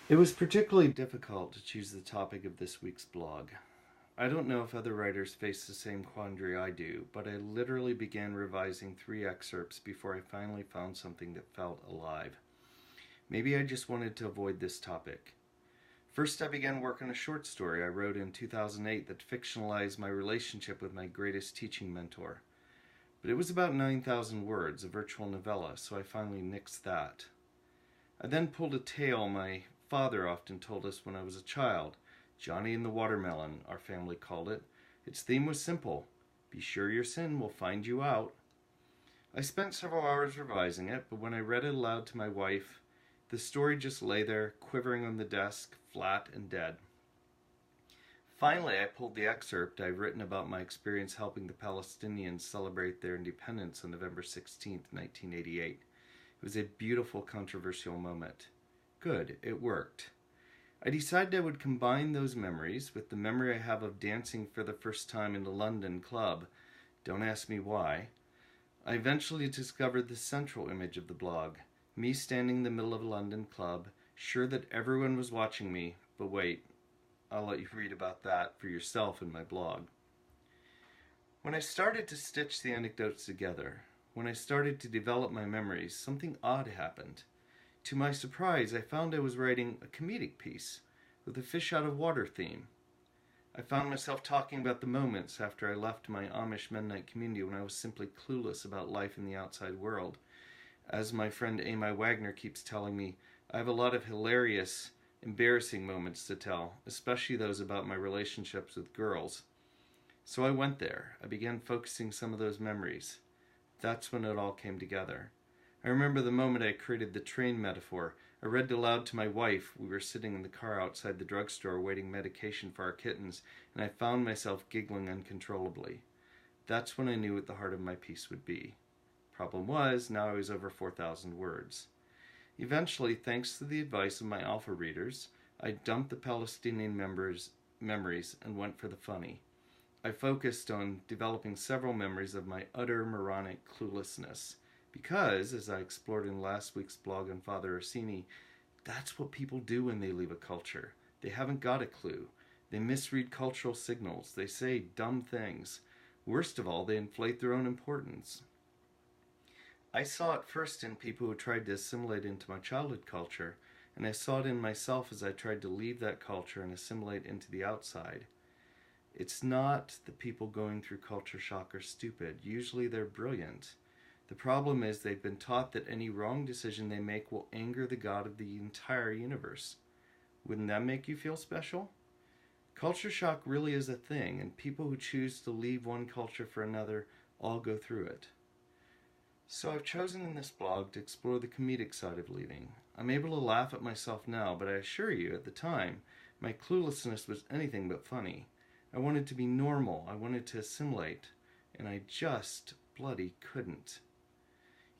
It was particularly difficult to choose the topic of this week's blog. I don't know if other writers face the same quandary I do, but I literally began revising 3 excerpts before I finally found something that felt alive. Maybe I just wanted to avoid this topic. First, I began work on a short story I wrote in 2008 that fictionalized my relationship with my greatest teaching mentor. But it was about 9,000 words, a virtual novella, so I finally nixed that. I then pulled a tale my father often told us when I was a child. Johnny and the Watermelon, our family called it. Its theme was simple: be sure your sin will find you out. I spent several hours revising it, but when I read it aloud to my wife, the story just lay there, quivering on the desk, flat and dead. Finally, I pulled the excerpt I've written about my experience helping the Palestinians celebrate their independence on November 16, 1988. It was a beautiful, controversial moment. Good, it worked. I decided I would combine those memories with the memory I have of dancing for the first time in a London club. Don't ask me why. I eventually discovered the central image of the blog, me standing in the middle of a London club, sure that everyone was watching me, but wait, I'll let you read about that for yourself in my blog. When I started to stitch the anecdotes together, when I started to develop my memories, something odd happened. To my surprise, I found I was writing a comedic piece with a fish out of water theme. I found myself talking about the moments after I left my Amish Mennonite community when I was simply clueless about life in the outside world. As my friend Amy Wagner keeps telling me, I have a lot of hilarious, embarrassing moments to tell, especially those about my relationships with girls. So I went there. I began focusing some of those memories. That's when it all came together. I remember the moment I created the train metaphor. I read aloud to my wife. We were sitting in the car outside the drugstore waiting medication for our kittens, and I found myself giggling uncontrollably. That's when I knew what the heart of my piece would be. Problem was, now I was over 4,000 words. Eventually, thanks to the advice of my alpha readers, I dumped the Palestinian memories and went for the funny. I focused on developing several memories of my utter moronic cluelessness. Because, as I explored in last week's blog on Father Orsini, that's what people do when they leave a culture. They haven't got a clue. They misread cultural signals. They say dumb things. Worst of all, they inflate their own importance. I saw it first in people who tried to assimilate into my childhood culture, and I saw it in myself as I tried to leave that culture and assimilate into the outside. It's not the people going through culture shock are stupid. Usually they're brilliant. The problem is they've been taught that any wrong decision they make will anger the God of the entire universe. Wouldn't that make you feel special? Culture shock really is a thing, and people who choose to leave one culture for another all go through it. So I've chosen in this blog to explore the comedic side of leaving. I'm able to laugh at myself now, but I assure you, at the time, my cluelessness was anything but funny. I wanted to be normal, I wanted to assimilate, and I just bloody couldn't.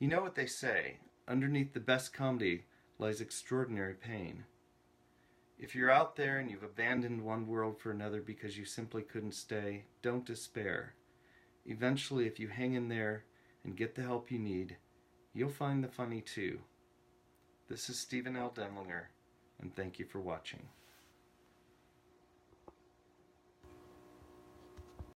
You know what they say, underneath the best comedy lies extraordinary pain. If you're out there and you've abandoned one world for another because you simply couldn't stay, don't despair. Eventually, if you hang in there and get the help you need, you'll find the funny too. This is Stephen L. Denlinger, and thank you for watching.